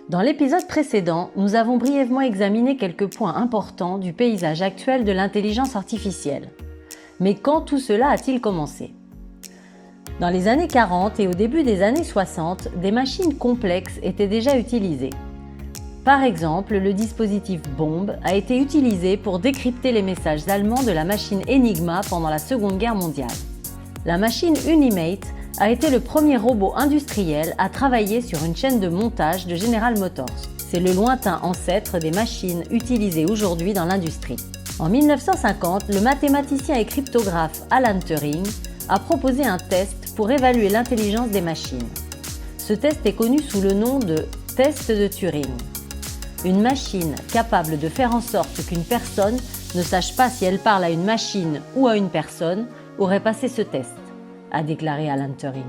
Dans l'épisode précédent, nous avons brièvement examiné quelques points importants du paysage actuel de l'intelligence artificielle. Mais quand tout cela a-t-il commencé ? Dans les années 40 et au début des années 60, des machines complexes étaient déjà utilisées. Par exemple, le dispositif Bombe a été utilisé pour décrypter les messages allemands de la machine Enigma pendant la Seconde Guerre mondiale. La machine Unimate a été le premier robot industriel à travailler sur une chaîne de montage de General Motors. C'est le lointain ancêtre des machines utilisées aujourd'hui dans l'industrie. En 1950, le mathématicien et cryptographe Alan Turing a proposé un test pour évaluer l'intelligence des machines. Ce test est connu sous le nom de test de Turing. Une machine capable de faire en sorte qu'une personne ne sache pas si elle parle à une machine ou à une personne aurait passé ce test, a déclaré Alan Turing.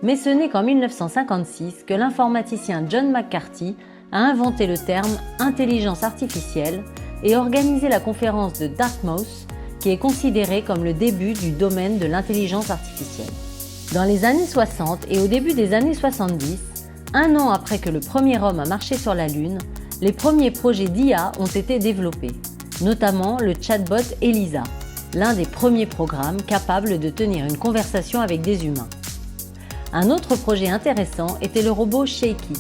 Mais ce n'est qu'en 1956 que l'informaticien John McCarthy a inventé le terme intelligence artificielle et organisé la conférence de Dartmouth, qui est considérée comme le début du domaine de l'intelligence artificielle. Dans les années 60 et au début des années 70, un an après que le premier homme a marché sur la Lune, les premiers projets d'IA ont été développés, notamment le chatbot Elisa, l'un des premiers programmes capables de tenir une conversation avec des humains. Un autre projet intéressant était le robot Shaky,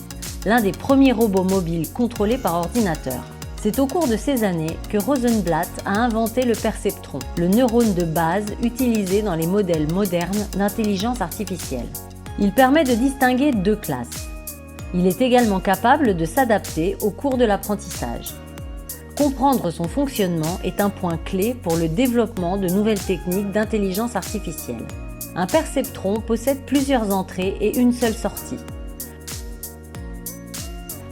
l'un des premiers robots mobiles contrôlés par ordinateur. C'est au cours de ces années que Rosenblatt a inventé le perceptron, le neurone de base utilisé dans les modèles modernes d'intelligence artificielle. Il permet de distinguer deux classes. Il est également capable de s'adapter au cours de l'apprentissage. Comprendre son fonctionnement est un point clé pour le développement de nouvelles techniques d'intelligence artificielle. Un perceptron possède plusieurs entrées et une seule sortie.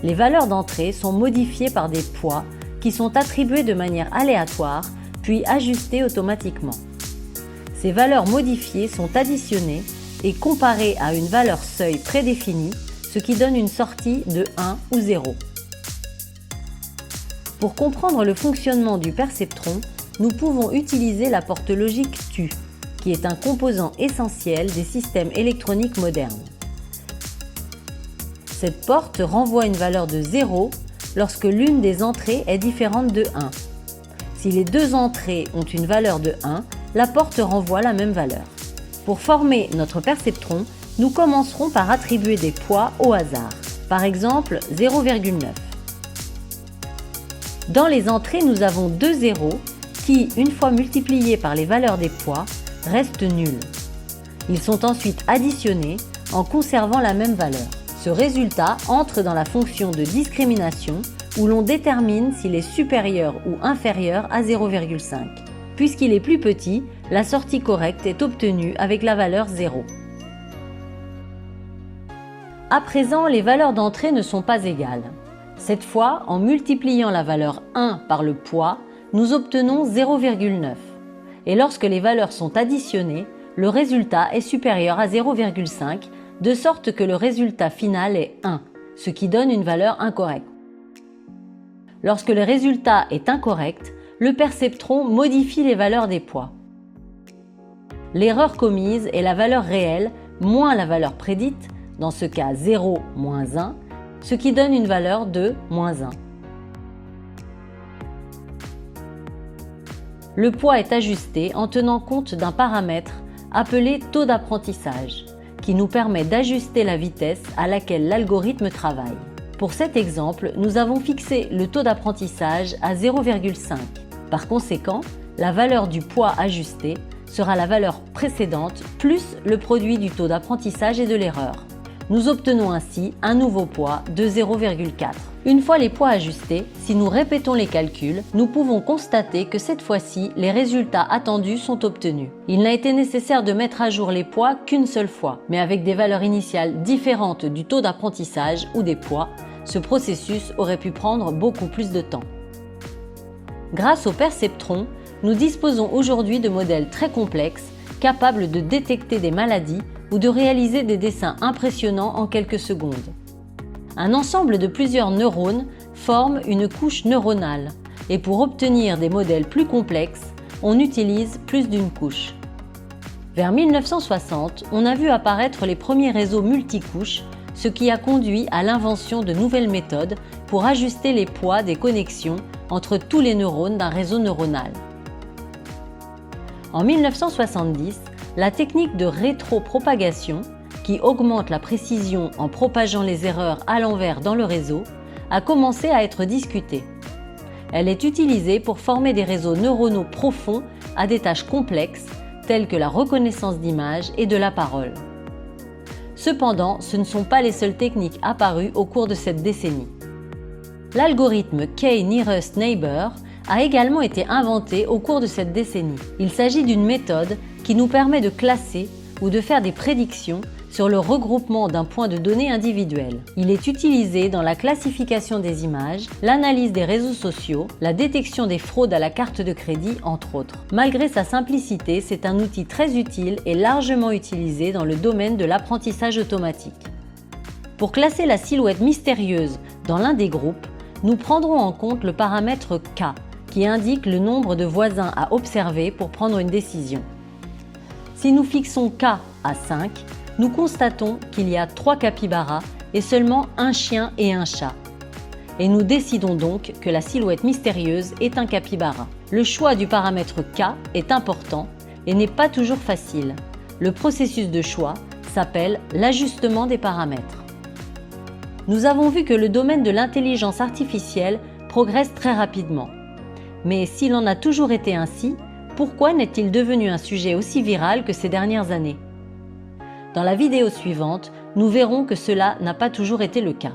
Les valeurs d'entrée sont modifiées par des poids qui sont attribués de manière aléatoire puis ajustés automatiquement. Ces valeurs modifiées sont additionnées et comparées à une valeur seuil prédéfinie, ce qui donne une sortie de 1 ou 0. Pour comprendre le fonctionnement du perceptron, nous pouvons utiliser la porte logique TU, qui est un composant essentiel des systèmes électroniques modernes. Cette porte renvoie une valeur de 0 lorsque l'une des entrées est différente de 1. Si les deux entrées ont une valeur de 1, la porte renvoie la même valeur. Pour former notre perceptron, nous commencerons par attribuer des poids au hasard, par exemple 0,9. Dans les entrées, nous avons deux zéros qui, une fois multipliés par les valeurs des poids, restent nuls. Ils sont ensuite additionnés en conservant la même valeur. Ce résultat entre dans la fonction de discrimination où l'on détermine s'il est supérieur ou inférieur à 0,5. Puisqu'il est plus petit, la sortie correcte est obtenue avec la valeur 0. À présent, les valeurs d'entrée ne sont pas égales. Cette fois, en multipliant la valeur 1 par le poids, nous obtenons 0,9. Et lorsque les valeurs sont additionnées, le résultat est supérieur à 0,5, de sorte que le résultat final est 1, ce qui donne une valeur incorrecte. Lorsque le résultat est incorrect, le perceptron modifie les valeurs des poids. L'erreur commise est la valeur réelle moins la valeur prédite, dans ce cas 0 moins 1, ce qui donne une valeur de moins 1. Le poids est ajusté en tenant compte d'un paramètre appelé taux d'apprentissage, qui nous permet d'ajuster la vitesse à laquelle l'algorithme travaille. Pour cet exemple, nous avons fixé le taux d'apprentissage à 0,5. Par conséquent, la valeur du poids ajusté sera la valeur précédente plus le produit du taux d'apprentissage et de l'erreur. Nous obtenons ainsi un nouveau poids de 0,4. Une fois les poids ajustés, si nous répétons les calculs, nous pouvons constater que cette fois-ci, les résultats attendus sont obtenus. Il n'a été nécessaire de mettre à jour les poids qu'une seule fois, mais avec des valeurs initiales différentes du taux d'apprentissage ou des poids, ce processus aurait pu prendre beaucoup plus de temps. Grâce au perceptron, nous disposons aujourd'hui de modèles très complexes, capables de détecter des maladies ou de réaliser des dessins impressionnants en quelques secondes. Un ensemble de plusieurs neurones forme une couche neuronale et pour obtenir des modèles plus complexes, on utilise plus d'une couche. Vers 1960, on a vu apparaître les premiers réseaux multicouches ce qui a conduit à l'invention de nouvelles méthodes pour ajuster les poids des connexions entre tous les neurones d'un réseau neuronal. En 1970, la technique de rétropropagation, qui augmente la précision en propageant les erreurs à l'envers dans le réseau, a commencé à être discutée. Elle est utilisée pour former des réseaux neuronaux profonds à des tâches complexes telles que la reconnaissance d'images et de la parole. Cependant, ce ne sont pas les seules techniques apparues au cours de cette décennie. L'algorithme K-Nearest Neighbor a également été inventé au cours de cette décennie. Il s'agit d'une méthode qui nous permet de classer ou de faire des prédictions sur le regroupement d'un point de données individuel. Il est utilisé dans la classification des images, l'analyse des réseaux sociaux, la détection des fraudes à la carte de crédit, entre autres. Malgré sa simplicité, c'est un outil très utile et largement utilisé dans le domaine de l'apprentissage automatique. Pour classer la silhouette mystérieuse dans l'un des groupes, nous prendrons en compte le paramètre K, qui indique le nombre de voisins à observer pour prendre une décision. Si nous fixons K à 5, nous constatons qu'il y a 3 capybaras et seulement un chien et un chat. Et nous décidons donc que la silhouette mystérieuse est un capybara. Le choix du paramètre K est important et n'est pas toujours facile. Le processus de choix s'appelle l'ajustement des paramètres. Nous avons vu que le domaine de l'intelligence artificielle progresse très rapidement. Mais s'il en a toujours été ainsi, pourquoi n'est-il devenu un sujet aussi viral que ces dernières années ? Dans la vidéo suivante, nous verrons que cela n'a pas toujours été le cas.